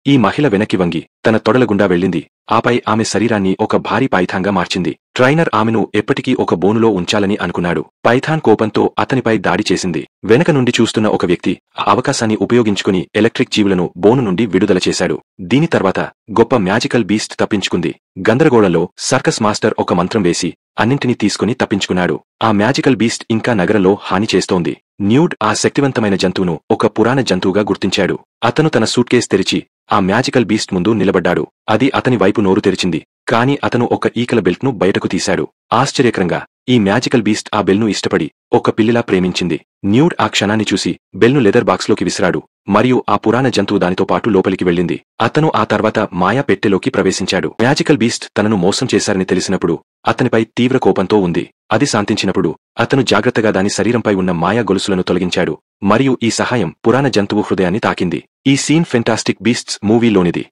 ఈ మహిళ వెనక్కి వంగి తన తొడల గుండా వెళ్ళింది. ఆపై ఆమె శరీరాన్ని ఒక భారీ పైథాన్గా మార్చింది. ట్రైనర్ ఆమెను ఎప్పటికీ ఒక బోనులో ఉంచాలని అనుకున్నాడు. పైథాన్ కోపంతో అతనిపై దాడి చేసింది. వెనక నుండి చూస్తున్న ఒక వ్యక్తి ఆ అవకాశాన్ని ఉపయోగించుకుని ఎలక్ట్రిక్ జీవులను బోను నుండి విడుదల చేశాడు. దీని తర్వాత గొప్ప మ్యాజికల్ బీస్ట్ తప్పించుకుంది. గందరగోళంలో సర్కస్ మాస్టర్ ఒక మంత్రం వేసి అన్నింటినీ తీసుకుని తప్పించుకున్నాడు. ఆ మ్యాజికల్ బీస్ట్ ఇంకా నగరంలో హాని చేస్తోంది. న్యూడ్ ఆ శక్తివంతమైన జంతువును ఒక పురాణ జంతువుగా గుర్తించాడు. అతను తన సూట్కేస్ తెరిచి ఆ మ్యాజికల్ బీస్ట్ ముందు నిలబడ్డాడు. అది అతని వైపు నోరు తెరిచింది. కాని అతను ఒక ఈకల బెల్ట్ను బయటకు తీశాడు. ఆశ్చర్యకరంగా ఈ మ్యాజికల్ బీస్ట్ ఆ బెల్ను ఇష్టపడి ఒక పిల్లిలా ప్రేమించింది. న్యూడ్ ఆ క్షణాన్ని చూసి బెల్ను లెదర్ బాక్స్లోకి విసిరాడు. మరియు ఆ పురాణ జంతువు దానితో పాటు లోపలికి వెళ్ళింది. అతను ఆ తర్వాత మాయా పెట్టెలోకి ప్రవేశించాడు. మ్యాజికల్ బీస్ట్ తనను మోసం చేశారని తెలిసినప్పుడు అతనిపై తీవ్ర కోపంతో ఉంది. అది శాంతించినప్పుడు అతను జాగ్రత్తగా దాని శరీరంపై ఉన్న మాయా గొలుసులను తొలగించాడు. మరియు ఈ సహాయం పురాణ జంతువు హృదయాన్ని తాకింది. ఈ సీన్ ఫెంటాస్టిక్ బీస్ట్స్ మూవీలోనిది.